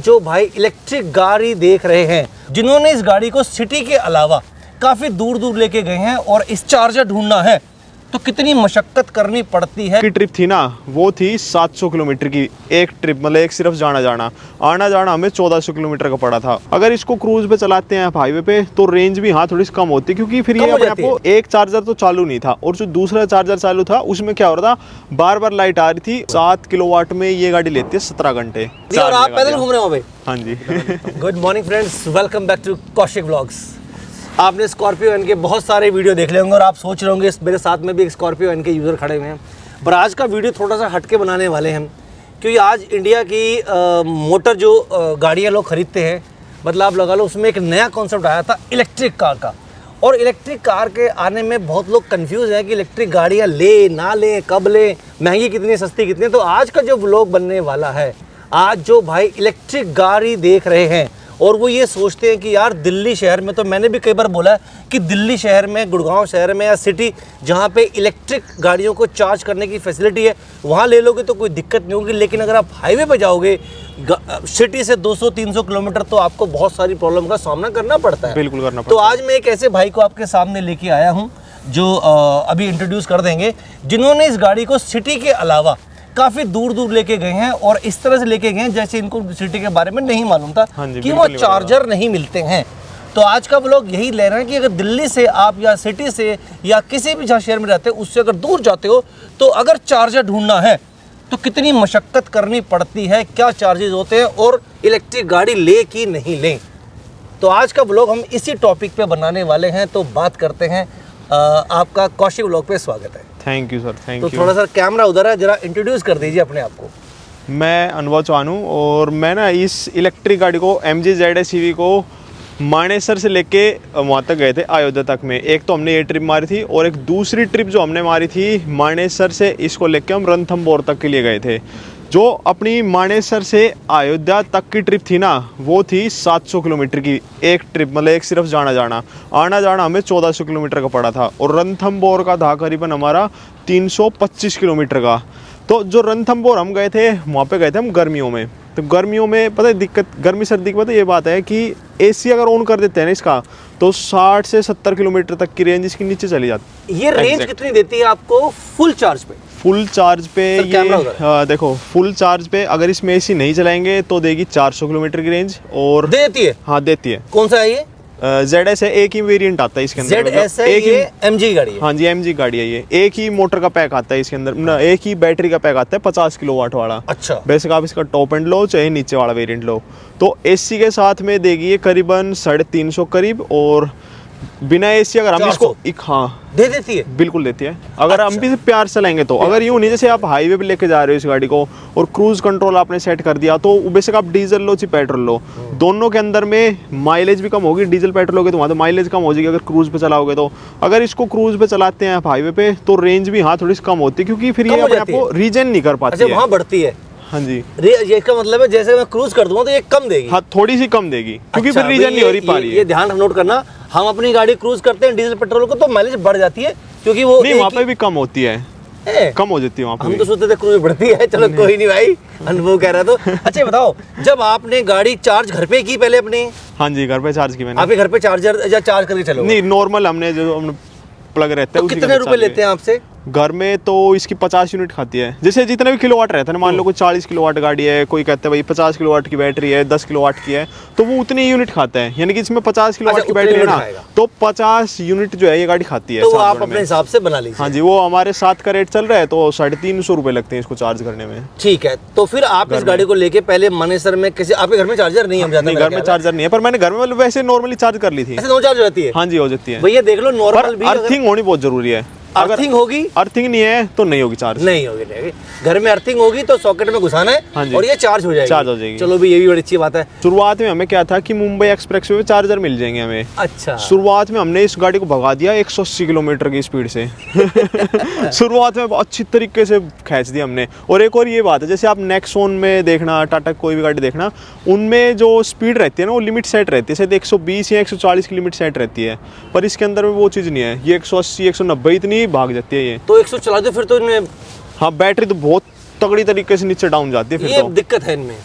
जो भाई इलेक्ट्रिक गाड़ी देख रहे हैं, जिन्होंने इस गाड़ी को सिटी के अलावा काफ़ी दूर दूर लेके गए हैं और इस चार्जर ढूंढना है तो कितनी मशक्कत करनी पड़ती है। की ट्रिप थी ना, वो थी 700 किलोमीटर की एक ट्रिप, मतलब एक सिर्फ जाना जाना, आना जाना हमें 1400 किलोमीटर का पड़ा था। अगर इसको क्रूज पे चलाते हैं हाईवे पे तो रेंज भी हाँ थोड़ी सी कम होती है, क्योंकि फिर ये अपने आपको एक चार्जर तो चालू नहीं था और जो दूसरा चार्जर चालू था उसमें क्या हो रहा था, बार बार लाइट आ रही थी। 7 किलोवाट में ये गाड़ी लेती है 17 घंटे। और आप पैदल घूम रहे हो भाई? हाँ जी। Good morning friends, welcome back to Kaushik vlogs. आपने स्कॉर्पियो एन के बहुत सारे वीडियो देख ले होंगे और आप सोच रहे होंगे मेरे साथ में भी एक स्कॉर्पियो एन के यूज़र खड़े हुए हैं, पर आज का वीडियो थोड़ा सा हटके बनाने वाले हैं, क्योंकि आज इंडिया की मोटर जो गाड़ियाँ लोग खरीदते हैं, मतलब आप लगा लो उसमें एक नया कॉन्सेप्ट आया था इलेक्ट्रिक कार का। और इलेक्ट्रिक कार के आने में बहुत लोग कंफ्यूज हैं कि इलेक्ट्रिक गाड़ियाँ ले ना लें, कब लें, महंगी कितनी, सस्ती कितनी। तो आज का जो व्लॉग बनने वाला है, आज जो भाई इलेक्ट्रिक गाड़ी देख रहे हैं और वो ये सोचते हैं कि यार दिल्ली शहर में, तो मैंने भी कई बार बोला है कि दिल्ली शहर में, गुड़गांव शहर में या सिटी जहाँ पे इलेक्ट्रिक गाड़ियों को चार्ज करने की फैसिलिटी है वहाँ ले लोगे तो कोई दिक्कत नहीं होगी, लेकिन अगर आप हाईवे पे जाओगे सिटी से 200-300 किलोमीटर तो आपको बहुत सारी प्रॉब्लम का सामना करना पड़ता है। बिल्कुल करना पड़ता तो आज मैं एक ऐसे भाई को आपके सामने लेके आया हूँ जो अभी इंट्रोड्यूस कर देंगे, जिन्होंने इस गाड़ी को सिटी के अलावा काफ़ी दूर दूर लेके गए हैं और इस तरह से लेके गए हैं जैसे इनको सिटी के बारे में नहीं मालूम था कि वो चार्जर नहीं मिलते हैं। तो आज का व्लॉग यही ले रहे हैं कि अगर दिल्ली से आप या सिटी से या किसी भी जहाँ शहर में रहते हो उससे अगर दूर जाते हो तो अगर चार्जर ढूंढना है तो कितनी मशक्कत करनी पड़ती है, क्या चार्जेस होते हैं और इलेक्ट्रिक गाड़ी ले कि नहीं लें। तो आज का व्लॉग हम इसी टॉपिक पे बनाने वाले हैं। तो बात करते हैं, आपका कौशिक व्लॉग पे स्वागत है। Thank you sir, thank you. तो थोड़ा सा कैमरा उधर है, जरा इंट्रोड्यूस कर दीजिए अपने आप को। मैं अनुभव चौहान हूँ और मैं ना इस इलेक्ट्रिक गाड़ी को MG ZS EV को मानेसर से लेके वहाँ तक गए थे, अयोध्या तक में। एक तो हमने ये ट्रिप मारी थी और एक दूसरी ट्रिप जो हमने मारी थी मानेसर से इसको लेके हम रणथंभौर तक के लिए गए थे। जो अपनी मानेसर से अयोध्या तक की ट्रिप थी ना, वो थी 700 किलोमीटर की एक ट्रिप, मतलब एक सिर्फ जाना जाना, आना जाना हमें 1400 किलोमीटर का पड़ा था। और रणथंभौर का था करीबन हमारा 325 किलोमीटर का। तो जो रणथंभौर हम गए थे वहाँ पे गए थे हम गर्मियों में। तो गर्मियों में पता है दिक्कत, गर्मी सर्दी की पता है ये बात है कि AC अगर ऑन कर देते हैं ना इसका तो 60 से 70 किलोमीटर तक की रेंज इसकी नीचे चली जाती है। ये रेंज कितनी देती है आपको फुल चार्ज पे? फुल चार्ज पे ये देखो, फुल चार्ज पे अगर इसमें AC नहीं चलाएंगे तो देगी 400 किलोमीटर की रेंज। और देती है? हाँ देती है। कौन सा है ये? ZS है, एक ही वेरिएंट आता है इसके अंदर। ZS है, एक ये MG गाड़ी है? हाँ जी, MG गाड़ी है ये। एक ही मोटर का पैक आता है इसके अंदर, एक ही बैटरी का पैक आता है 50 किलोवाट वाला। अच्छा। बेसिक आप इसका टॉप एंड लो चाहे नीचे वाला वेरिएंट लो, तो AC के साथ में देगी ये करीबन 350 करीब। और बिना AC अगर हम इसको हाँ दे देती है, बिल्कुल देती है अगर हम भी प्यार से चलाएंगे तो। अगर यूँ नहीं जैसे आप हाईवे पे लेके जा रहे हो इस गाड़ी को और क्रूज कंट्रोल आपने सेट कर दिया तो बेसिक आप डीजल लो चाहे पेट्रोल लो, दोनों के अंदर में माइलेज भी कम होगी। डीजल पेट्रोल लोगे तो वहाँ तो माइलेज कम हो जाएगी अगर क्रूज पे चलाओगे तो। अगर इसको क्रूज पे चलाते हैं आप हाईवे पे तो रेंज भी हाँ थोड़ी सी कम होती है, क्योंकि फिर ये अपने आपको रीजन नहीं कर पाती है। वहाँ बढ़ती है? हाँ जी, ये इसका मतलब है जैसे मैं क्रूज कर दूंगा तो ये कम देगी? हाँ थोड़ी सी कम देगी, क्योंकि फिर रीजन नहीं हो रही पा रही है। ये ध्यान नोट करना, हम अपनी गाड़ी क्रूज करते हैं डीजल पेट्रोल को तो माइलेज बढ़ जाती है, क्योंकि वो नहीं वहाँ पे भी कम होती है, कम हो जाती है वहाँ पे। हम तो सोचते थे क्रूज बढ़ती है। चलो कोई नहीं भाई, अनुभव कह रहा तो। अच्छा बताओ, जब आपने गाड़ी चार्ज घर पे की पहले अपने? हाँ जी, घर पे चार्ज की मैंने। आपके घर पे चार्जर या चार्ज करके चलो? नहीं, नॉर्मल हमने जो प्लग रहता है। तो कितने रुपए लेते हैं आपसे? घर में तो इसकी 50 यूनिट खाती है, जैसे जितना भी किलोवाट रहता है ना, मान लो कोई 40 किलोवाट गाड़ी है, कोई कहता है भाई 50 किलोवाट की बैटरी है, 10 किलोवाट की है, तो वो उतनी यूनिट खाता है। यानी कि इसमें 50 किलोवाट की बैटरी है ना, तो 50 यूनिट जो है ये गाड़ी खाती है। तो आप अपने हिसाब से बना लीजिए। हाँ जी, वो हमारे साथ का रेट चल रहा है तो 350 रुपए लगते हैं इसको चार्ज करने में। ठीक है, तो फिर आप इस गाड़ी को लेके पहले मानेसर में किसी, आपके घर में चार्जर नहीं? हम जाते हैं, घर में चार्जर नहीं है, पर मैंने घर में वैसे नॉर्मली चार्ज कर ली थी। ऐसे नो चार्ज हो जाती है? हाँ जी, हो जाती है भैया, देख लो नॉर्मल भी। अर्थिंग होनी बहुत जरूरी है। अर्थिंग होगी? अर्थिंग नहीं है तो नहीं होगी चार्ज। नहीं होगी, नहीं। घर में अर्थिंग होगी तो सॉकेट में घुसाना है। हाँ और ये चार्ज हो जाएगी। चार्ज हो जाएगी। चलो भी, ये भी बड़ी अच्छी बात है। शुरुआत में हमें क्या था कि मुंबई एक्सप्रेस वे चार्जर मिल जाएंगे हमें। अच्छा। शुरुआत में हमने इस गाड़ी को भगा दिया 180 किलोमीटर की स्पीड से। शुरुआत में अच्छी तरीके से खींच दिया हमने। और एक और ये बात है, जैसे आप नेक्सॉन में देखना, टाटा कोई भी गाड़ी देखना, उनमें जो स्पीड रहती है ना वो लिमिट सेट रहती है, शायद 120 या 140 की लिमिट सेट रहती है, पर इसके अंदर में वो चीज़ नहीं है। ये 180 190 इतनी भाग जाती है ये। तो 100 चला दो फिर तो इनमें। हाँ, बैटरी तो बहुत तगड़ी तरीके से नीचे डाउन जाती है फिर। ये तो दिक्कत है इनमें।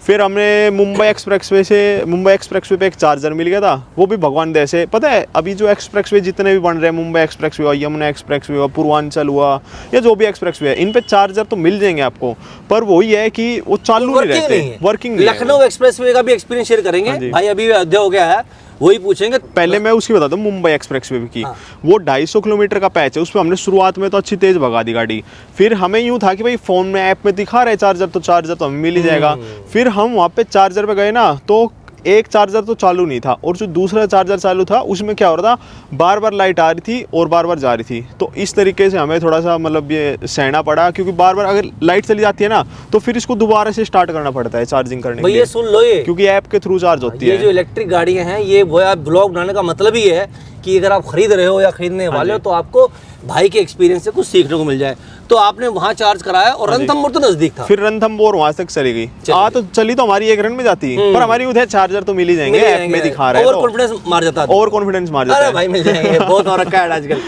फिर हमने मुंबई एक्सप्रेसवे पे एक चार्जर मिल गया था, वो भी भगवान दया से। पता है अभी जो एक्सप्रेसवे जितने भी बन रहे हैं, मुंबई एक्सप्रेसवे हुआ, यमुना एक्सप्रेसवे हुआ, पूर्वांचल हुआ, या जो भी एक्सप्रेसवे है, इन पे चार्जर तो मिल जाएंगे आपको, पर वही है कि वो चालू नहीं रहते, वर्किंग नहीं है। लखनऊ एक्सप्रेसवे का भी एक्सपीरियंस शेयर करेंगे भाई, अभी अयोध्या हो गया है, वही पूछेंगे। पहले मैं उसकी बताता हूँ, मुंबई एक्सप्रेसवे की। हाँ। वो 250 किलोमीटर का पैच है, उस पर हमने शुरुआत में तो अच्छी तेज भगा दी गाड़ी। फिर हमें यूं था कि भाई फोन में ऐप में दिखा रहा है चार्जर, तो चार्जर तो हमें मिल ही जाएगा। फिर हम वहाँ पे चार्जर पे गए ना, तो एक चार्जर तो चालू नहीं था, और जो दूसरा चार्जर चालू था उसमें क्या हो रहा था, बार बार लाइट आ रही थी और बार बार जा रही थी। तो इस तरीके से हमें थोड़ा सा मतलब ये सहना पड़ा, क्योंकि बार बार अगर लाइट चली जाती है ना, तो फिर इसको दोबारा से स्टार्ट करना पड़ता है चार्जिंग करने के लिए। ये सुन लो, ये क्योंकि ऐप के थ्रू चार्ज होती है। ये जो इलेक्ट्रिक गाड़ियां हैं, ये वो आप ब्लॉग बनाने का मतलब ही है कि अगर आप खरीद रहे हो या खरीदने वाले हो, तो आपको भाई के एक्सपीरियंस से कुछ सीखने को मिल जाए। तो आपने वहाँ चार्ज कराया, और रणथंभौर तो नजदीक था। फिर रणथंभौर वहां तक चली गई। तो चली तो हमारी एक रन में जाती, पर हमारी उधर चार्जर तो मिल ही जाएंगे, ऐप में दिखा रहा है। ओवर कॉन्फिडेंस मार जाता है, ओवर कॉन्फिडेंस मार जाता है। अरे भाई मिल जाएंगे, बहुत हो रखा है आजकल।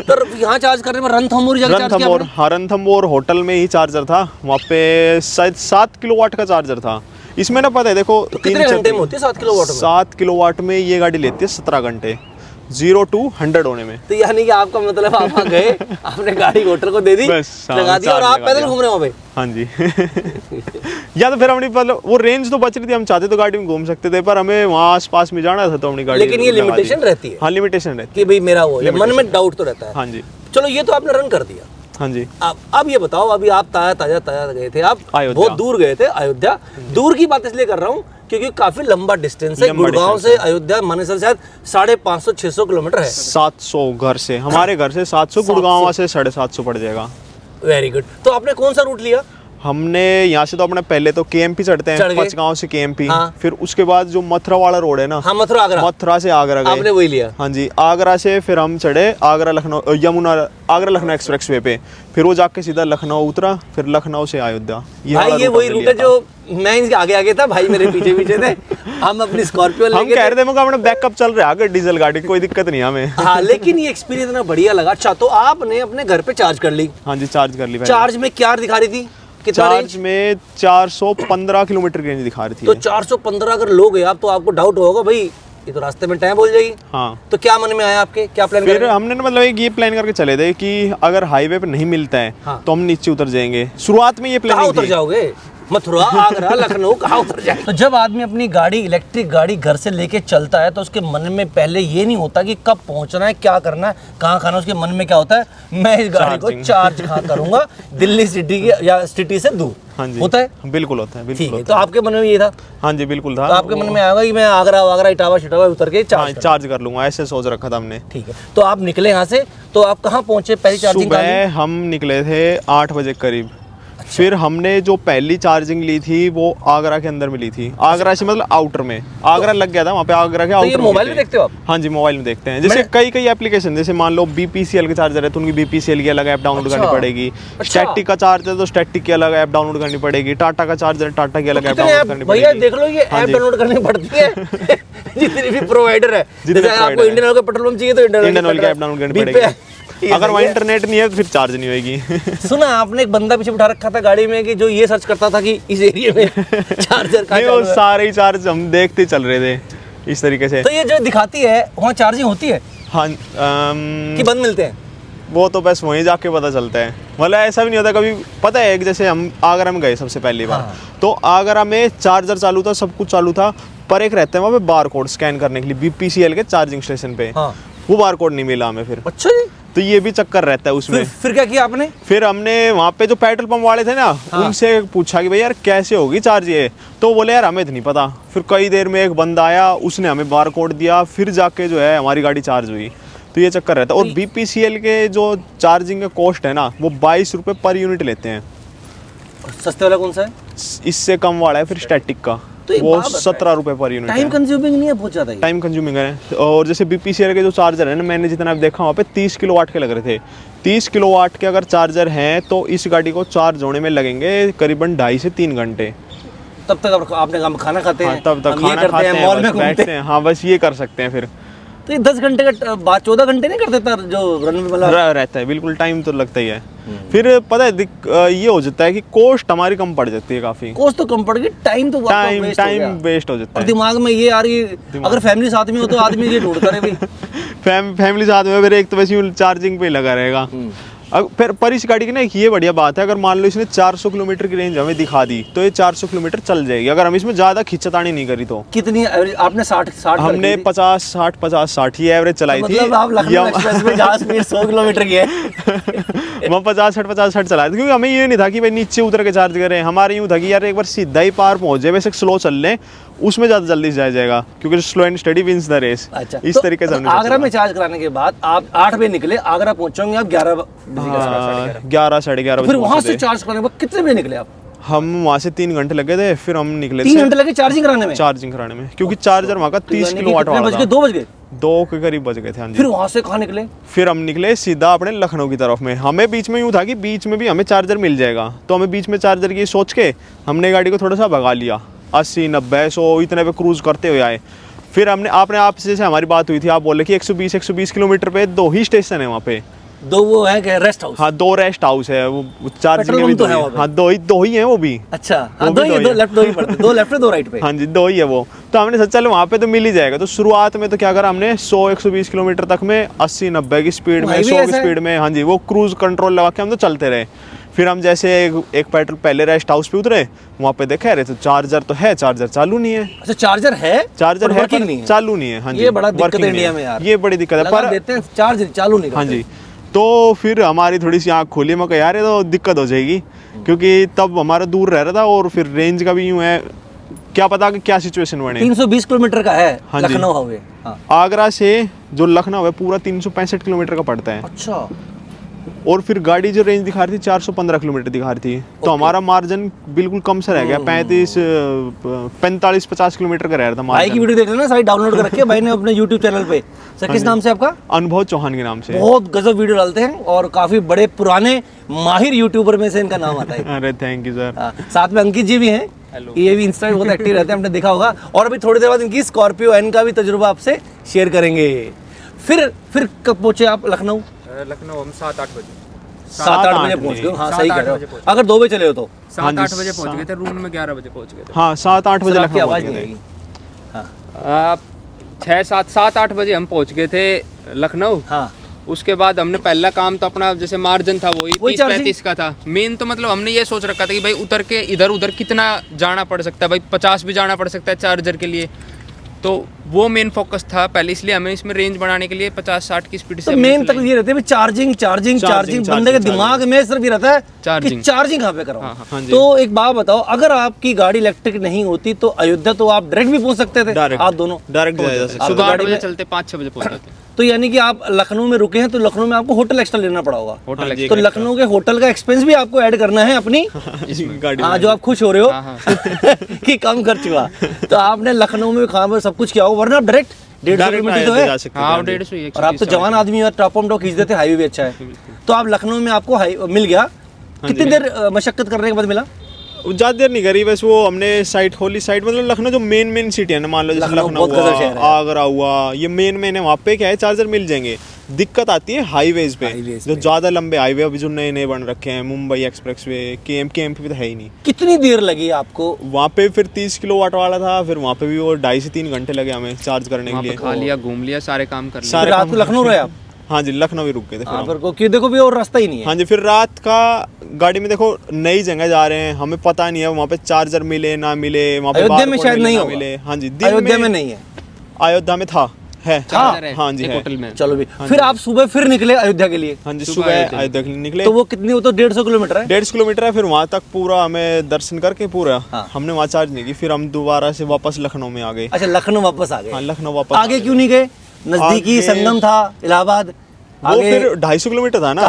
तो यहाँ चार्ज करने में रणथंभौर जगह चार्ज किया आपने? हाँ, रणथंभौर होटल में ही चार्जर था, वहाँ पे शायद 7 किलोवाट का चार्जर था। इसमें ना पता है देखो, तो कितने घंटे में होती है 7 किलोवाट में? 7 किलोवाट में ये गाड़ी लेती है 17 घंटे 0 to 100 होने में। तो यानी कि आपका मतलब आप वहाँ गए, आपने गाड़ी होटल को दे दी, लगा दी, और आप पैदल घूम रहे हो वहाँ पे? हाँ जी। या तो फिर हमने मतलब वो रेंज तो बच रही थी, हम चाहते तो गाड़ी में घूम सकते थे, पर हमें वहाँ आस पास में जाना था, तो अपनी गाड़ी। लेकिन ये लिमिटेशन रहती है। हाँ, लिमिटेशन रहती है कि भाई मेरा वो, मन में डाउट तो रहता है। हाँ जी। चलो ये तो आपने रन कर दिया। हाँ जी। अब ये बताओ, अभी आप ताजा गए थे, आप बहुत दूर गए थे, अयोध्या। दूर की बात इसलिए कर रहा हूँ क्योंकि काफी लंबा डिस्टेंस है, गुड़गांव से अयोध्या मानेसर शायद 550-600 किलोमीटर है। 700 घर से, हमारे घर से 700, गुड़गांव से 750 पड़ जाएगा। Very good. तो आपने कौन सा रूट लिया? हमने यहाँ से तो अपने पहले तो केएमपी चढ़ते हैं, पचगांव से केएमपी। हाँ। फिर उसके बाद जो मथुरा वाला रोड है ना, हाँ, मथुरा से आगरा गए। आपने वही लिया? हाँ जी। आगरा से फिर हम चढ़े आगरा लखनऊ एक्सप्रेसवे पे, फिर वो जाके सीधा लखनऊ उतरा, फिर लखनऊ से अयोध्या। ये वही रूट है जो मैं इनके आगे था, भाई मेरे पीछे थे। हम अपनी स्कॉर्पियो हम कह रहे थे अपना बैकअप चल रहा है आगे, डीजल गाड़ी कोई दिक्कत नहीं हमें। हाँ, लेकिन ये एक्सपीरियंस इतना बढ़िया लगा। अच्छा, तो आपने अपने घर पे चार्ज कर ली? हाँ जी, चार्ज कर ली। चार्ज में क्या दिखा रही थी? चार्ज में 415 किलोमीटर की रेंज दिखा रही थी। तो 415 अगर लोग हैं आप, तो आपको डाउट होगा भाई ये तो रास्ते में टाइम बोल जाएगी। हाँ। तो क्या मन में आया आपके, क्या प्लान? फिर हमने मतलब ये प्लान करके चले थे कि अगर हाईवे पे नहीं मिलता है, हाँ, तो हम नीचे उतर जाएंगे। शुरुआत में ये प्लान उतर जाओगे? मथुरा, आगरा, लखनऊ, कहाँ उतर जाए? तो जब आदमी अपनी गाड़ी, इलेक्ट्रिक गाड़ी घर से लेके चलता है, तो उसके मन में पहले ये नहीं होता कि कब पहुंचना है, क्या करना है, कहाँ खाना। उसके मन में क्या होता है, मैं इस गाड़ी को चार्ज कहाँ करूंगा, दिल्ली सिटी के या सिटी से दूर। हाँ जी, होता है? बिल्कुल होता है, बिल्कुल होता है। तो आपके मन में ये था? हाँ जी, बिल्कुल था। तो आपके मन में आएगा कि मैं आगरा इटावा उतर के चार्ज कर लूंगा, ऐसे सोच रखा था हमने। ठीक है। तो आप निकले यहाँ से, तो आप कहाँ पहुंचे पहली चार्जिंग? सुबह हम निकले थे 8 बजे करीब। फिर हमने जो पहली चार्जिंग ली थी वो आगरा के अंदर में ली थी। आगरा से मतलब आउटर में, आगरा लग गया था वहाँ पे, आगरा के आउटर। तो ये मोबाइल में देखते हो आप? हाँ जी, मोबाइल में देखते हैं। जैसे कई एप्लीकेशन, जैसे मान लो BPCL के चार्जर है तो उनकी BPCL की अलग ऐप डाउनलोड करनी पड़ेगी। स्टैटिक का चार्जर तो स्टैटिक की अलग ऐप डाउनलोड करनी पड़ेगी। टाटा का चार्जर टाटा की अलग ऐप डाउनलोड करनी पड़ेगी। भैया देख लो, ये ऐप डाउनलोड करनी पड़ती है जितनी भी प्रोवाइडर है। जैसे आपको इंडियन ऑयल का पेट्रोल पंप चाहिए तो इंडियन ऑयल की ऐप डाउनलोड करनी पड़ेगी। अगर वहाँ इंटरनेट नहीं है तो फिर चार्ज नहीं होगी। सुना आपने एक बंदा पीछे बिठा रखा था गाड़ी में कि जो ये सर्च करता था कि इस एरिया में चार्जर का, वो सारे ही चार्ज हम देखते चल रहे थे इस तरीके से। तो ये जो दिखाती है वहाँ चार्जिंग होती है? हाँ। कि बंद मिलते हैं? वो तो बस वहीं जाके पता चलता है, मतलब ऐसा भी नहीं होता कभी। पता है, एक जैसे हम आगरा में गए सबसे पहली बार। हाँ। तो आगरा में चार्जर चालू था, सब कुछ चालू था, पर एक रहता है वहाँ पे बार कोड स्कैन करने के लिए BPCL के चार्जिंग स्टेशन पे। हाँ। वो बार कोड नहीं मिला हमें फिर। अच्छा जी। तो ये भी चक्कर रहता है उसमें। फिर क्या किया आपने? फिर हमने वहाँ पे जो पेट्रोल पंप वाले थे ना, हाँ, उनसे पूछा कि भाई यार कैसे होगी चार्ज ये, तो बोले यार हमें तो नहीं पता। फिर कई देर में एक बंदा आया, उसने हमें बार कोड दिया, फिर जाके जो है हमारी गाड़ी चार्ज हुई। तो ये चक्कर रहता है। और BPCL के जो चार्जिंग का कॉस्ट है ना, वो 22 रुपये पर यूनिट लेते हैं। सस्ते वाला कौन सा है? इससे कम वाला है फिर स्टैटिक का, तो वो 17 रुपये पर यूनिट। टाइम कंज्यूमिंग नहीं है? बहुत ज़्यादा टाइम कंज्यूमिंग है। और जैसे BPCL के जो चार्जर है ना, मैंने जितना देखा वहाँ पे 30 किलोवाट के लग रहे थे। 30 किलोवाट के अगर चार्जर हैं तो इस गाड़ी को चार्ज होने में लगेंगे करीबन 2.5 से 3 घंटे। तब तक आपने खाना खाते हैं? तब तक खाना खाते हैं, मॉल में घूमते हैं। हाँ, बस ये कर सकते हैं फिर। तो ये 10 घंटे का बाद 14 घंटे नहीं कर देता जो रन में मतलब? रहता है, बिल्कुल टाइम तो लगता ही है। फिर पता है ये हो जाता है कि कॉस्ट हमारी कम पड़ जाती है काफी। कॉस्ट तो कम पड़ गई, टाइम तो टाइम वेस्ट हो जाता और है। दिमाग में ये आ रही है, अगर फैमिली साथ में हो तो आदमी ये ढूंढता रहे भाई। फैमिली साथ में, फिर एक तो वैसे चार्जिंग पे लगा रहेगा। अब फिर पर इस गाड़ी की ना एक ये बढ़िया बात है, अगर मान लो इसने 400 किलोमीटर की रेंज हमें दिखा दी तो ये 400 किलोमीटर चल जाएगी, अगर हम इसमें ज्यादा खिंचतानी नहीं करी तो। कितनी एवरेज आपने? 60 हमने 50-60 ये एवरेज चलाई थी। मतलब आप लखनऊ एक्सप्रेस में जहाँ स्पीड 100 किलोमीटर की है वहाँ 50-60 चलाए थे, क्योंकि हमें ये नहीं था कि भाई नीचे उतर के चार्ज करें। हमारे यूँ था कि यार एक बार सीधा ही पार पहुंच जाए, वैसे स्लो चल लें, उसमें ज़्यादा जल्दी से जाएगा, क्योंकि slow and steady wins the race. अच्छा, इस तो तरीके से हमने आगरा में चार्ज कराने के बाद आप 8 बजे निकले, आगरा पहुंचोगे आप 11 बजे, 11-11:30 फिर वहां से चार्ज कराने के बाद कितने बजे निकले आप? हम वहाँ से 3 घंटे लगे थे, फिर हम निकले 3 घंटे लगे चार्जिंग कराने में? क्योंकि चार्जर वहाँ का 30 किलोवाट वाला था। 2 बज गए? 2 के करीब बज गए थे। हाँ जी। फिर वहां से कहाँ निकले? फिर हम निकले सीधा अपने लखनऊ की तरफ में। हमें बीच में यूँ था कि बीच में भी हमें चार्जर मिल जाएगा, तो हमें बीच में चार्जर की सोच के हमने गाड़ी को थोड़ा सा भगा लिया, 80-90-100 इतने पे क्रूज करते हुए आए। फिर हमने आपने आपसे जैसे हमारी बात हुई थी, आप बोले कि 120 किलोमीटर पे 2 ही स्टेशन है वहाँ पे। 2 वो है कि रेस्ट हाउस? हाँ 2 रेस्ट हाउस है, वो चार्जिंग पेट्रोल भी पंप तो 2 है ही। वहाँ पे? हाँ 2 ही है वो भी। अच्छा, हाँ 2 ही है, 2 लेफ्ट 2 ही पड़ते, 2 लेफ्ट पे 2 राइट पे। हाँ जी 2 ही है वो। तो हमने सोचा चलो वहाँ पे तो मिल ही जाएगा। तो शुरुआत में तो क्या करा हमने, 100-120 किलोमीटर तक में 80-90 की स्पीड में, 100 की स्पीड में, हाँ जी वो क्रूज कंट्रोल लगा के हम तो चलते रहे। फिर हम जैसे एक पेट्रोल पहले रेस्ट हाउस पे उतरे, वहाँ पे देखा रहे तो चार्जर तो है, चार्जर चालू नहीं है। अच्छा, चार्जर है पर नहीं है, चालू नहीं है। हाँ जी, ये बड़ा दिक्कत है इंडिया में यार, ये बड़ी दिक्कत है। पर देते हैं चार्ज चालू नहीं करते। हाँ जी, तो फिर हमारी थोड़ी सी आँख खोली, मैं कहा यार ये तो दिक्कत हो जाएगी, क्योंकि तब हमारा दूर रह रहा था और फिर रेंज का भी यूँ है, क्या पता कि क्या सिचुएशन बने। 320 किलोमीटर का है लखनऊ हाईवे। आगरा से जो लखनऊ है पूरा 365 किलोमीटर का पड़ता है। अच्छा। और फिर गाड़ी जो रेंज दिखा रही थी 415 किलोमीटर दिखा रही थी, तो हमारा मार्जिन बिल्कुल कम सा रह गया, 45-50 किलोमीटर का रह रहा था भाई की वीडियो देख लेना, सारी डाउनलोड कर रखी है भाई ने अपने YouTube चैनल पे। सर किस नाम से आपका? अनुभव चौहान के नाम से। बहुत गजब वीडियो डालते हैं और काफी बड़े पुराने माहिर यूट्यूबर में से इनका नाम आता है। अरे थैंक यू सर। साथ में अंकित जी भी हैं, ये भी इंस्टा पे बहुत एक्टिव रहते हैं, आपने देखा होगा। और अभी थोड़ी देर बाद इनकी स्कॉर्पियो एन का भी तजुर्बा आपसे शेयर करेंगे। फिर कब पहुंचे आप लखनऊ? लखनऊ हम 7-8 बजे 7-8 बजे पहुंच गए। हाँ सही कह रहे हो, अगर 2 बजे चले हो तो 7-8 बजे पहुंच गए थे, रूम में 11 बजे पहुंच गए थे। हाँ 7-8 बजे लखनऊ आवाज पहुंच नहीं गए थे। आएगी। 7-8 बजे हम पहुंच गए थे लखनऊ। हाँ, उसके बाद हमने पहला काम तो अपना जैसे मार्जिन था वही 30-35 का था मेन। तो मतलब हमने ये सोच रखा था कि भाई उतर के इधर उधर कितना जाना पड़ सकता है, भाई 50 भी जाना पड़ सकता है चार्जर के लिए, तो वो मेन फोकस था पहले। इसलिए हमें इसमें रेंज बढ़ाने के लिए 50-60 की स्पीड से तो मेन तक ये रहता है चार्जिंग बंदे के दिमाग में सिर्फ ये रहता है कि चार्जिंग कहाँ पे कराऊं। तो एक बात बताओ, अगर आपकी गाड़ी इलेक्ट्रिक नहीं होती तो अयोध्या तो आप डायरेक्ट भी पहुंच सकते थे, आप दोनों डायरेक्ट सुबह 8 बजे चलते 5-6 बजे पहुंच जाते। तो यानी कि आप लखनऊ में रुके हैं तो लखनऊ में आपको होटल एक्स्ट्रा लेना पड़ा होगा। होटल तो लखनऊ के होटल का एक्सपेंस भी आपको ऐड करना है अपनी गाड़ी। हाँ, जो आप खुश हो रहे हो कि कम खर्च हुआ, तो आपने लखनऊ में खाना में सब कुछ किया होगा, वरना आप डायरेक्ट 150 किलोमीटर तो है। हाँ 150। और आप तो जवान आदमी हो, टॉप ऑन टॉप खींच देते, हाईवे भी अच्छा है। तो आप लखनऊ में आपको मिल गया, कितनी देर मशक्कत करने के बाद मिला? ज़्यादा देर नहीं करी, बस वो हमने साइट खोली। साइट मतलब लखनऊ जो मेन सिटी है ना, मान लो जैसे लखनऊ हुआ, आगरा हुआ, ये मेन है, वहाँ पे क्या है चार्जर मिल जाएंगे। दिक्कत आती है हाईवेज पे, जो ज़्यादा लंबे हाईवे अभी जो नए बन रखे हैं, मुंबई एक्सप्रेसवे, KMP भी तो है ही नहीं। कितनी देर लगी आपको वहाँ पे? फिर 30 किलोवाट वाला था, फिर वहाँ पे भी वो 2.5 से 3 घंटे लगे हमें चार्ज करने के लिए। खा लिया, घूम लिया, सारे काम कर लिए। सारे रात को लखनऊ रहे आप? हाँ जी, लखनऊ ही रुक गए थे फिर हम। क्योंकि देखो भी और रास्ता ही नहीं है। हाँ जी, फिर रात का गाड़ी में देखो नई जगह जा रहे हैं, हमें पता नहीं है वहाँ पे चार्जर मिले ना मिले, वहाँ पे अयोध्या में शायद नहीं मिले। हाँ जी, अयोध्या में नहीं है, अयोध्या में था, है। हाँ जी, होटल में। चलो भी फिर आप सुबह फिर निकले अयोध्या के लिए? हाँ जी, सुबह अयोध्या के लिए निकले। तो वो कितनी, वो तो 150 किलोमीटर है। 150 किलोमीटर है। फिर वहाँ तक पूरा हमें दर्शन करके पूरा हमने वहाँ चार्ज नहीं की, फिर हम दोबारा से वापस लखनऊ में आ गए। अच्छा, लखनऊ वापस आ गए। हाँ, लखनऊ वापस। आगे क्यों नहीं गए? नजदीकी संगम था, इलाहाबाद, वो फिर 250 किलोमीटर था ना,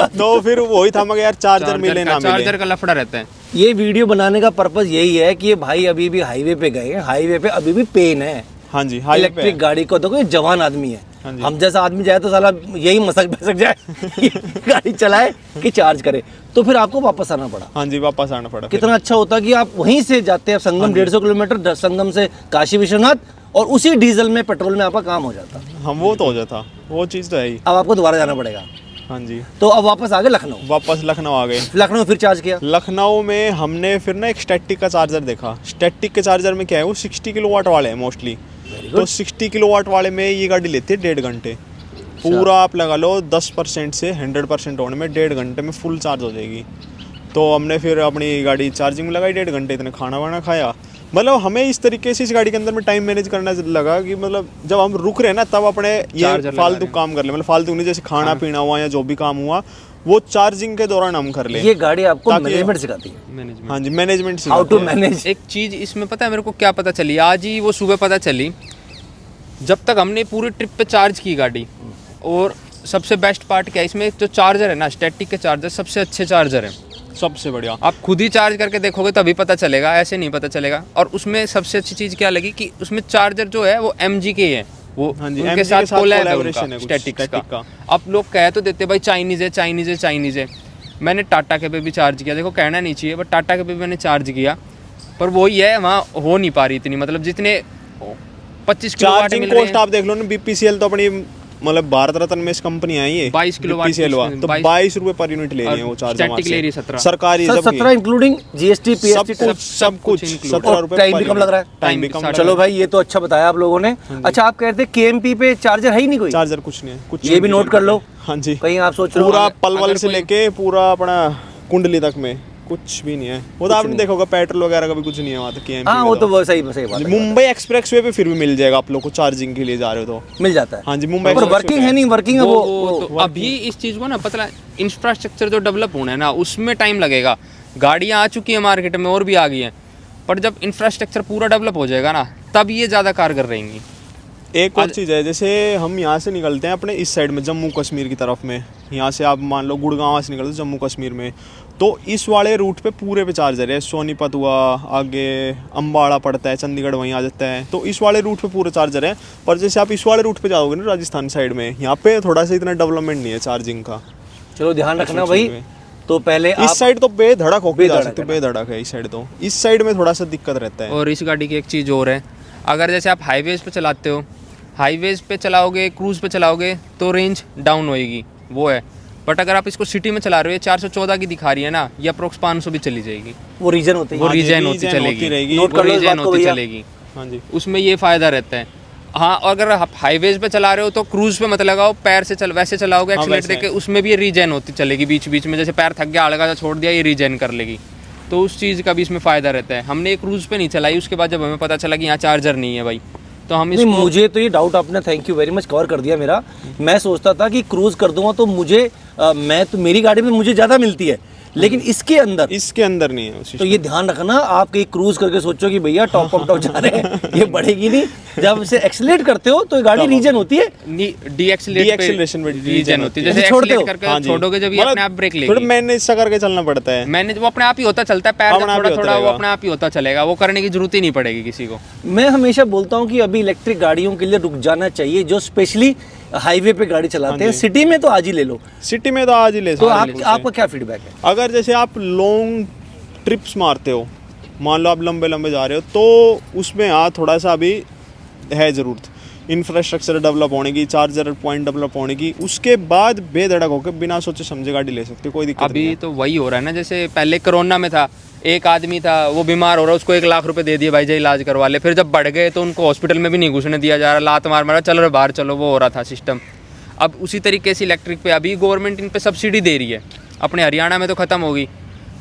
तो फिर वही था, मगर यार चार्जर मिले ना मिले, चार्जर का लफड़ा रहता है। ये वीडियो बनाने का पर्पस यही है कि ये भाई अभी भी हाईवे पे गए हैं, हाईवे पे अभी भी पेन है। हाँ जी, इलेक्ट्रिक गाड़ी को देखो, ये जवान आदमी है। हम जैसा आदमी जाए तो साला यही मसक जाए गाड़ी चलाए कि चार्ज करे। तो फिर आपको वापस आना पड़ा। हाँ जी, वापस आना पड़ा। कितना अच्छा होता कि आप वहीं से जाते हैं संगम 150 किलोमीटर, संगम से काशी विश्वनाथ और उसी डीजल में पेट्रोल में आपका काम हो जाता। हम वो तो हो जाता, वो चीज़ तो है ही। अब आपको दोबारा जाना पड़ेगा। हाँ जी। तो अब वापस आ गए लखनऊ। वापस लखनऊ आ गए। लखनऊ फिर चार्ज किया। लखनऊ में हमने फिर ना एक स्टैटिक का चार्जर देखा। स्टैटिक के चार्जर में क्या है, वो 60 किलोवाट वाले हैं मोस्टली। तो 60 किलोवाट वाले में ये गाड़ी लेती है 1.5 घंटे। पूरा आप लगा लो 10% से 100% होने में 1.5 घंटे में फुल चार्ज हो जाएगी। तो हमने फिर अपनी गाड़ी चार्जिंग में लगाई 1.5 घंटे, इतने खाना वाना खाया। मतलब हमें इस तरीके से इस गाड़ी के अंदर में टाइम मैनेज करना लगा कि मतलब जब हम रुक रहे हैं ना तब अपने ये फालतू काम कर ले, मतलब फालतू नहीं, जैसे खाना पीना हुआ या जो भी काम हुआ वो चार्जिंग के दौरान हम कर ले। ये गाड़ी आपको मैनेजमेंट सिखाती है। मैनेजमेंट। हाँ जी, मैनेजमेंट हाउ टू मैनेज। एक चीज़ इसमें पता है मेरे को क्या पता चली, आज ही वो सुबह पता चली। जब तक हमने पूरी ट्रिप पे चार्ज की गाड़ी, और सबसे बेस्ट पार्ट क्या है इसमें, जो चार्जर है ना स्टैटिक के चार्जर सबसे अच्छे चार्जर हैं, सबसे बढ़िया। आप खुद ही चार्ज करके देखोगे तभी पता चलेगा, ऐसे नहीं पता चलेगा। और उसमें सबसे अच्छी चीज़ क्या लगी कि उसमें चार्जर जो है वो MG के हैं, वो हाँ जी, उनके MG साथ के साथ कोलैबोरेशन है कुछ स्टैटिक static का। का। अब लोग कह तो देते भाई चाइनीज़ है, चाइनीज़ है, चाइनीज़ है। मैंने टाटा के पे भी चार्ज किया, देखो कहना नहीं चाहिए बट टाटा के पे भी मैंने चार्ज किया, पर वही है वहाँ हो नहीं पा रही इतनी, मतलब जितने 25 किलोवाट चार्जिंग मिल रहे कॉस्ट हैं। आप देख लो ना, BPCL तो अपनी मतलब भारत रत्न में इस कंपनी आई है 22 किलोवाट BPCL हुआ, तो 22 रुपए पर यूनिट ले रही है वो चार्ज। स्टैटिक ले रही है 17। सरकारी सर 17 इंक्लूडिंग GST सब PST कुछ, सब कुछ include। 17 रुपए। टाइम भी कम लग रहा है। टाइम भी कम लग रहा चलो भाई ये तो अच्छा बताया आप लोगों ने। अच्छा आप कह रहे थे KMP पे चार्जर है ही नहीं कोई। है। चार्जर कुछ नहीं है, कुछ ये भी नोट कर लो, हाँ जी। कहीं आप सोच रहे हो पूरा पलवल अगर से कोई- लेके पूरा अपना कुंडली तक में कुछ भी नहीं है। वो तो आपने देखा होगा पेट्रोल वगैरह का भी कुछ नहीं है वहाँ तक KMP हाँ में वो तो वो सही सही बात है। मुंबई एक्सप्रेसवे पे फिर भी मिल जाएगा आप लोग को, चार्जिंग के लिए जा रहे हो तो। मिल जाता है। हाँ जी, मुंबई पर एक्सप्रेसवे वर्किंग पे है नहीं, वर्किंग है वो तो अभी इस चीज़ को ना पता, इंफ्रास्ट्रक्चर जो डेवलप होना है ना उसमें टाइम लगेगा। गाड़ियाँ आ चुकी हैं मार्केट में और भी आ गई हैं, पर जब इंफ्रास्ट्रक्चर पूरा डेवलप हो जाएगा ना तब ये ज़्यादा कारगर रहेंगी। एक और चीज़ है, जैसे हम यहाँ से निकलते हैं अपने इस साइड में जम्मू कश्मीर की तरफ में, यहाँ से आप मान लो गुड़गांव से निकलते हो जम्मू कश्मीर में, तो इस वाले रूट पे पूरे पे चार्जर है। सोनीपत हुआ, आगे अम्बाड़ा पड़ता है, चंडीगढ़ वहीं आ जाता है, तो इस वाले रूट पे पूरे चार्जर है। पर जैसे आप इस वाले रूट पे जाओगे ना राजस्थान साइड में, यहाँ पे थोड़ा सा इतना डेवलपमेंट नहीं है चार्जिंग का। चलो ध्यान रखना भाई। तो पहले इस आप साइड तो बेधड़क होके जा बेधड़क सकते हो, है बेधड़क है इस साइड तो। इस साइड में थोड़ा सा दिक्कत रहता है। और इस गाड़ी की एक चीज़ और है, अगर जैसे आप हाईवेज़ पे चलाते हो, हाईवेज़ पे चलाओगे, क्रूज़ पे चलाओगे तो रेंज डाउन होएगी, वो है। बट अगर आप इसको सिटी में चला रहे हो, 414 की दिखा रही है ना, ये अप्रोक्स 500 भी चली जाएगी। वो रीजन होते वो हैं। रीजन होती रीजन चलेगी, रहेगी। नोट वो कर लो इस रीजन बात को होती भैया। चलेगी, हाँ जी। उसमें ये फ़ायदा रहता है। हाँ, अगर आप हाईवेज़ पे चला रहे हो तो क्रूज़ पे मत लगाओ, पैर से वैसे चलाओगे एक्सीलेटर देके, उसमें भी ये रीजन होती चलेगी बीच बीच में, जैसे पैर थक गया हल्का सा छोड़ दिया ये रीजन कर लेगी, तो उस चीज़ का भी इसमें फ़ायदा रहता है। हमने एक क्रूज़ पे नहीं चलाई, उसके बाद जब हमें पता चला कि यहाँ चार्जर नहीं है भाई, तो हम नहीं, इसको मुझे तो ये डाउट आपने thank you very much cover कर दिया मेरा। मैं सोचता था कि क्रूज कर दूंगा तो मुझे मैं तो मेरी गाड़ी में मुझे ज़्यादा मिलती है, लेकिन इसके अंदर इसके अंदर नहीं है उसी। तो ये ध्यान रखना, आप कहीं क्रूज करके सोचो कि भैया टॉप ऑफ टॉप जा रहे हैं, ये बढ़ेगी नहीं। जब इसे एक्सीलरेट करते हो तो ये गाड़ी रीजन होती है, Deacceleration में रीजन होती है, जैसे जैसे छोड़ते हो। एक्सीलेट करके हाँ जी। छोड़ोगे जब ये मतलब अपने आप ब्रेक थोड़ा लेगी। मैनेज सा करके चलना पड़ता है। मैंने वो अपने आप ही होता चलता है, पैर जब अपने आप ही थोड़ा होता थोड़ा वो रहेगा। अपने आप ही होता चलेगा, वो करने की जरूरत ही नहीं पड़ेगी किसी को। मैं हमेशा बोलता हूँ कि अभी इलेक्ट्रिक गाड़ियों के लिए रुक जाना चाहिए, जो स्पेशली हाईवे पे गाड़ी चलाते हैं। सिटी में तो आज ही ले लो। सिटी में तो आज ही ले तो सकते हैं। आपका क्या फीडबैक है? अगर जैसे आप लॉन्ग ट्रिप्स मारते हो, मान लो आप लंबे लंबे जा रहे हो, तो उसमें हाँ थोड़ा सा अभी है ज़रूरत इंफ्रास्ट्रक्चर डेवलप होने की, चार्जर पॉइंट डेवलप होने की, उसके बाद बेधड़क होकर बिना सोचे समझे गाड़ी ले सकते हो, कोई दिक्कत नहीं अभी है। तो वही हो रहा है ना, जैसे पहले कोरोना में था, एक आदमी था वो बीमार हो रहा, उसको 1 लाख रुपए दे दिए भाई जा इलाज करवा ले, फिर जब बढ़ गए तो उनको हॉस्पिटल में भी नहीं घुसने दिया जा रहा, लात मार मारा चलो रे बाहर चलो, वो हो रहा था सिस्टम। अब उसी तरीके से इलेक्ट्रिक पे अभी गवर्नमेंट इन पे सब्सिडी दे रही है, अपने हरियाणा में तो ख़त्म होगी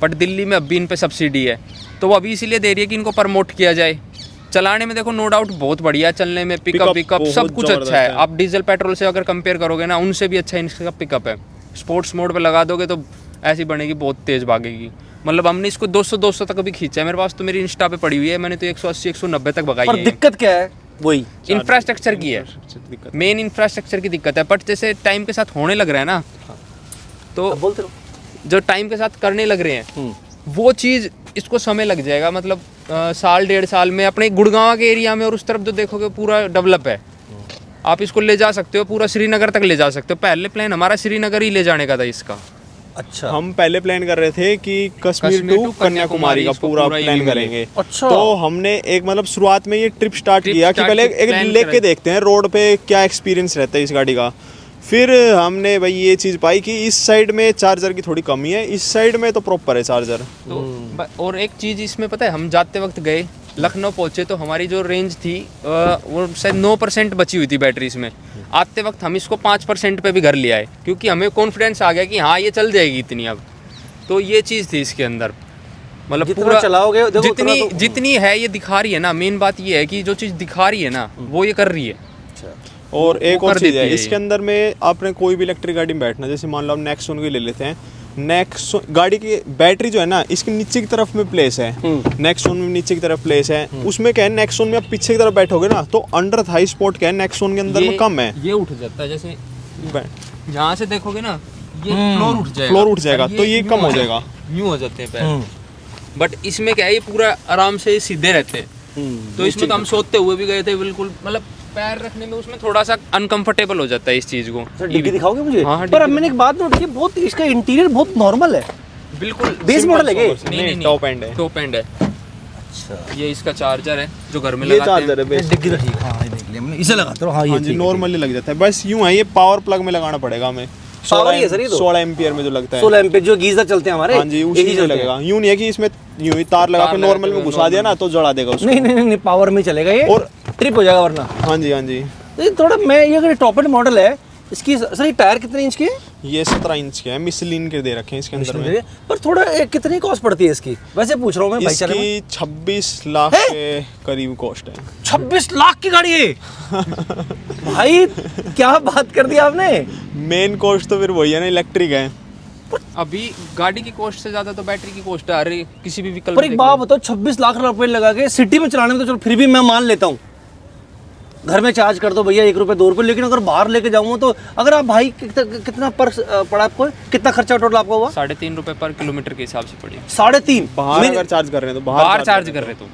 बट दिल्ली में अभी इन पे सब्सिडी है, तो वो अभी इसीलिए दे रही है कि इनको प्रमोट किया जाए। चलाने में देखो नो डाउट बहुत बढ़िया, चलने में पिकअप बहुत सब कुछ ज़बरदस्त अच्छा है। है। आप डीजल पेट्रोल से अगर कंपेयर करोगे ना, उनसे भी अच्छा इनका पिकअप है। स्पोर्ट्स मोड पे लगा दोगे तो ऐसी बनेगी, बहुत तेज़ भागेगी। मतलब हमने इसको 200 तक भी खींचा है, मेरे पास तो मेरी इंस्टा पे पड़ी हुई है, मैंने तो 180 190 तक भगाई पर है। दिक्कत क्या है? वही इंफ्रास्ट्रक्चर की है, दिक्कत मेन इंफ्रास्ट्रक्चर की दिक्कत है। बट जैसे टाइम के साथ होने लग रहा है ना, तो अब बोलते रहो। जो टाइम के साथ करने लग रहे हैं वो चीज़ इसको समय लग जाएगा, मतलब साल 1.5 साल में अपने गुड़गांव के एरिया में और उस तरफ जो देखोगे पूरा डेवलप है, आप इसको ले जा सकते हो, पूरा श्रीनगर तक ले जा सकते हो। पहले प्लान हमारा श्रीनगर ही ले जाने का था इसका, अच्छा। हम पहले प्लान कर रहे थे कि कश्मीर टू कन्याकुमारी का इसको पूरा पूरा प्लान यही करेंगे। अच्छा। तो हमने एक मतलब शुरुआत में ये ट्रिप स्टार्ट ट्रिप किया कि start पहले की एक plan लेके करा। देखते हैं रोड पे क्या एक्सपीरियंस रहता है इस गाड़ी का। फिर हमने भाई ये चीज़ पाई कि इस साइड में चार्जर की थोड़ी कमी है, इस साइड में तो प्रॉपर है चार्जर। तो और एक चीज़ इसमें पता है, हम जाते वक्त गए लखनऊ पहुंचे तो हमारी जो रेंज थी वो शायद 9% बची हुई थी बैटरी इसमें। आते वक्त हम इसको 5% पे भी घर ले आए क्योंकि हमें कॉन्फिडेंस आ गया कि हाँ ये चल जाएगी इतनी अब। तो ये चीज़ थी इसके अंदर, मतलब जितना पूरा चलाओगे देखो जितनी उतना तो- जितनी है ये दिखा रही है ना। मेन बात ये है कि जो चीज़ दिखा रही है ना वो ये कर रही है। और एक वो और कर चीज़ देती है है इसके ये। अंदर में, आपने कोई भी इलेक्ट्रिक गाड़ी में बैठना, जैसे मान लो हम नेक्सॉन की ले लेते हैं। नेक्सॉन गाड़ी की बैटरी जो है ना इसके नीचे की तरफ में प्लेस है, नेक्सॉन में नीचे की तरफ प्लेस है। उसमें क्या है, नेक्सॉन में आप पीछे की तरफ बैठोगे ना तो अंडर थाई स्पॉट क्या है नेक्सॉन के अंदर में कम है। ये उठ जाता है, जैसे यहाँ से देखोगे ना ये फ्लोर उठ जाएगा। फ्लोर उठ जाएगा, तो ये यूं कम हो आ जाएगा। यूं हो जाते हैं पैर। बट इसमें क्या है, ये पूरा आराम से सीधे रहते हैं। तो इसमें तो हम सोते हुए भी गए थे बिल्कुल, मतलब पैर रखने में उसमें थोड़ा सा अनकंफर्टेबल हो जाता है इस चीज को। सर डिग्गी दिखाओगे मुझे? हाँ, पर डिग्गी अब मैंने एक बात नोट की, बहुत इसका इंटीरियर बहुत नॉर्मल है। बिल्कुल बेस मॉडल है क्या? नहीं, टॉप एंड है। टॉप एंड है। अच्छा, ये इसका चार्जर है जो घर में ये लगाते चार्जर है हैं। बेस। डिग्गी तो ठीक है। हाँ ये देख लिया मैंने, इसे लगाते रहो। हाँ ये हाँ जी, ठीक है। नॉर्मली लग जाता है। बस यूं है, ये पावर प्लग में लगाना पड़ेगा हमें। पावर ही है सर ये तो। 16 एम्पियर में जो लगता है। 16 एम्पीयर जो गीजर चलते हैं हमारे, हाँ जी, उसी यही में चलते लगेगा। यूं नहीं है कि इसमें यूं ही तार लगा के नॉर्मल में घुसा दिया ना तो जला देगा हैं। उसको। नहीं नहीं नहीं, पावर में चलेगा ये, और ट्रिप हो जाएगा वरना। हाँ जी, हाँ जी। ये थोड़ा मैं ये अगर टॉप एंड मॉडल है इसकी, सर ये टायर कितने इंच के है? ये 17 इंच के है, मिसलिन के दे रखे हैं इसके अंदर में। पर थोड़ा कितनी कॉस्ट पड़ती है इसकी? वैसे पूछ रहा हूँ मैं भाईचारे में। इसकी 26 लाख है? के करीब कॉस्ट है। 26 लाख की गाड़ी है भाई, क्या बात कर दी आपने। मेन कॉस्ट तो फिर वही है ना, इलेक्ट्रिक है। अभी गाड़ी की कॉस्ट से ज्यादा तो बैटरी की कॉस्ट है। अरे किसी भी विकल्प पर एक बात बताओ, 26 लाख रुपए लगा के सिटी में चलाने में तो चलो फिर भी मैं मान लेता हूँ, घर में चार्ज कर दो भैया 1 रुपये 2 रुपये, लेकिन अगर बाहर लेके जाऊंगा तो अगर आप भाई कितना पर पड़ा आपको, कितना खर्चा टोटल आपका हुआ? 3.5 रुपए पर किलोमीटर के हिसाब से पड़ी। 3.5 बाहर अगर चार्ज कर रहे हैं तो बाहर चार्ज कर रहे तो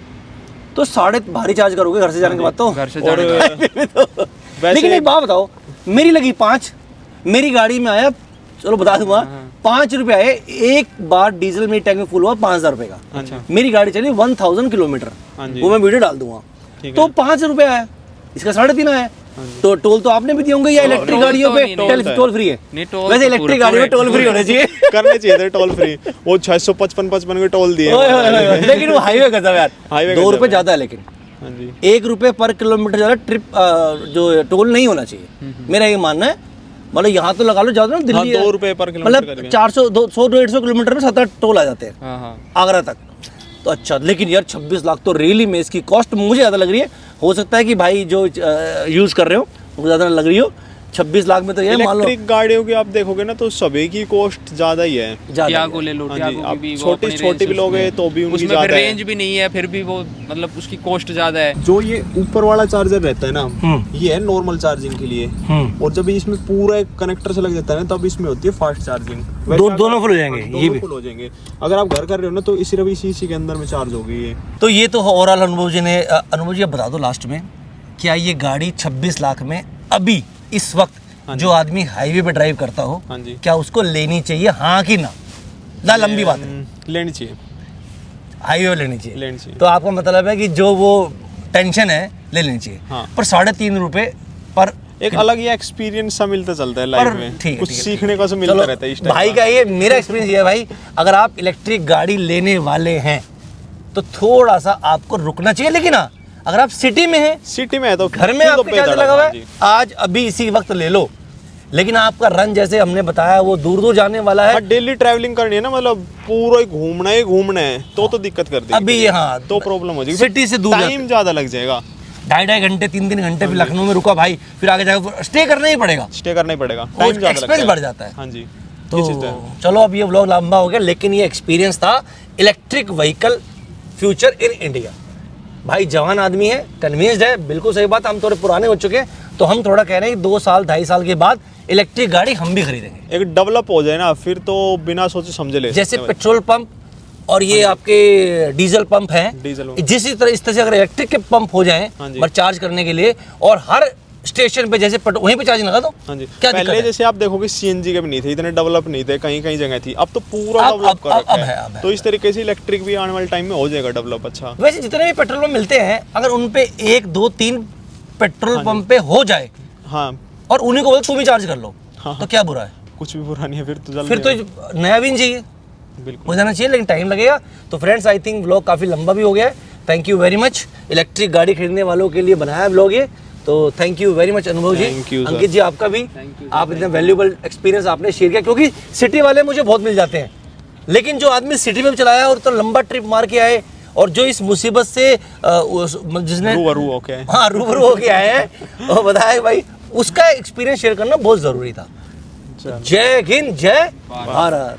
3.5 भारी चार्ज करोगे घर से जाने के बाद तो। घर से और जाने का। लेकिन एक बात बताओ, मेरी लगी 5, मेरी गाड़ी में आया, चलो बता दूंगा, 5 रुपये आए। एक बार डीजल मेरी टैंक में फुल हुआ 5,000 रुपये का। अच्छा। मेरी गाड़ी चली 1000 किलोमीटर, हाँ जी। वो मैं वीडियो डाल दूंगा। ठीक तो 5 रुपये आया, इसका 3.5 आया। तो टोल तो आपने भी दिए होंगे, या इलेक्ट्रिक टोल गाड़ियों तो पे नहीं, टोल तो टोल फ्री है? नहीं, टोल वैसे तो इलेक्ट्रिक पूरे- गाड़ी में पूरे- टोल फ्री होने चाहिए। करने चाहिए थे टोल फ्री। वो 655 के टोल दिए। ओए ओए ओए ओए, लेकिन वो हाईवे का था यार, हाईवे 2 का रुपये था। ज्यादा है। लेकिन हाँ जी। 1 रुपये पर किलोमीटर ज्यादा ट्रिप जो टोल नहीं होना चाहिए, मेरा ये मानना है। मतलब यहाँ तो लगा लो ज्यादा ना, दिल्ली 2 रुपये पर किलोमीटर मतलब करके। 400 100-150 किलोमीटर में 7-8 टोल आ जाते हैं हाँ हाँ। आगरा तक। तो अच्छा, लेकिन यार 26 लाख तो रियली में इसकी कॉस्ट मुझे ज़्यादा लग रही है। हो सकता है कि भाई जो यूज़ कर रहे हो वो ज़्यादा लग रही हो। 26 लाख में तो ये मान लो इलेक्ट्रिक गाड़ियों की आप देखोगे ना तो सभी की कॉस्ट ज्यादा ही है। ज़्यादा टियागो ले लो, हाँ जी, टियागो आप की भी वो छोटी अपनी छोटी range भी लोगे उसमें- तो भी उनकी उसमें फिर ज्यादा है। रेंज भी नहीं है, फिर भी वो मतलब उसकी कॉस्ट ज्यादा है। जो ये ऊपर वाला चार्जर रहता है ना, ये है नॉर्मल चार्जिंग के लिए। और जब इसमें पूरा एक कनेक्टर से लग जाता है ना तब इसमें होती है फास्ट चार्जिंग। दोनों फुल हो जाएंगे, ये भी फुल हो जाएंगे। अगर आप घर कर रहे हो ना तो सिर्फ इसी के अंदर में चार्ज होगी ये। तो ये तो ओवरऑल अनुभव जी ने। अनुभव जी, अब बता दो लास्ट में, क्या ये गाड़ी 26 लाख में अभी इस वक्त जो आदमी हाईवे पे ड्राइव करता हो, हाँ जी। क्या उसको लेनी चाहिए, हाँ कि ना? लंबी बात है, लेनी चाहिए, हाईवे लेनी चाहिए। लेनी चाहिए। तो आपका मतलब है कि जो वो टेंशन है ले लेनी चाहिए। हाँ। पर 3.5 रुपए पर एक अलग ही एक्सपीरियंस सा मिलता चलता है पर लाइफ में। ठीक है, कुछ ठीक है, सीखने का मिलता चलो, रहता है इस टाइप भाई का ये मेरा एक्सपीरियंस ये है भाई, अगर आप इलेक्ट्रिक गाड़ी लेने वाले हैं तो थोड़ा सा आपको रुकना चाहिए। लेकिन हाँ, अगर आप सिटी में हैं, सिटी में है तो घर में फिर तो आपके चार्जर बेधड़क, लगा हुआ हाँ है, जी। आज अभी इसी वक्त ले लो। लेकिन आपका रन जैसे हमने बताया वो दूर दूर जाने वाला है। हाँ, डेली ट्रैवलिंग करनी है ना, मतलब पूरा ही घूमना है तो दिक्कत कर देगी। अभी हाँ तो प्रॉब्लम हो जाएगी, सिटी से दूर टाइम ज्यादा लग जाएगा। 2.5 घंटे 3 घंटे फिर लखनऊ में रुका भाई, फिर आगे जाकर स्टे करना ही पड़ेगा, स्टे करना ही पड़ेगा, टाइम ज्यादा लगता एक्सपेंस है। बढ़ जाता है। हाँ जी, तो ये चीज़ है। चलो अब ये व्लॉग लंबा हो गया, लेकिन ये एक्सपीरियंस था electric vehicle future in India. भाई जवान आदमी है, कन्विंस्ड है, बिल्कुल सही बात। हम थोड़े पुराने हो चुके हैं तो हम थोड़ा कह रहे हैं कि 2 साल 2.5 साल के बाद इलेक्ट्रिक गाड़ी हम भी खरीदेंगे। एक डेवलप हो जाए ना फिर तो बिना सोचे समझे ले जैसे सकते हैं। पेट्रोल पंप और ये आपके डीजल पंप हैं, डीजल पंप। इस तरह से अगर इलेक्ट्रिक के पंप हो जाएं हाँ जी। बस चार्ज करने के लिए, और हर स्टेशन पे जैसे वहीं पे चार्जिंग लगा दो। हाँ जी, क्या पहले जैसे आप देखोगे सीएनजी के भी नहीं थे, इतने डेवलप नहीं थे, कहीं कहीं जगह थी, अब तो पूरा डेवलप कर रखा है। अब है। तो इस तरीके से इलेक्ट्रिक भी आने वाले टाइम में हो जाएगा डेवलप अच्छा। वैसे जितने भी पेट्रोल पंप मिलते हैं, अगर उन पे 1 2 3 पेट्रोल पंप पे हो जाए हाँ, और उन्हीं को बोले तुम ही चार्ज कर लो, हाँ, तो क्या बुरा है? कुछ भी बुरा नहीं है, फिर तो जल्दी फिर तो नया भी नहीं चाहिए, बिल्कुल हो जाना चाहिए, लेकिन टाइम लगेगा। तो फ्रेंड्स, आई थिंक व्लॉग काफ़ी लंबा भी हो गया है। Thank you very much. Electric गाड़ी खरीदने वालों के लिए बनाया व्लॉग ये, तो थैंक यू वेरी मच अनुभव जी। Thank you, sir. अंकित जी आपका भी, आप इतना वैल्यूबल एक्सपीरियंस आपने शेयर किया, क्योंकि सिटी वाले मुझे बहुत मिल जाते हैं, लेकिन जो आदमी सिटी में चलाया और तो लंबा ट्रिप मार के आए और जो इस मुसीबत से जिसने रूबरू होके आए। हाँ रूबरू होके आए हैं और बताया भाई उसका एक्सपीरियंस शेयर करना बहुत ज़रूरी था। जय हिंद, जय भारत।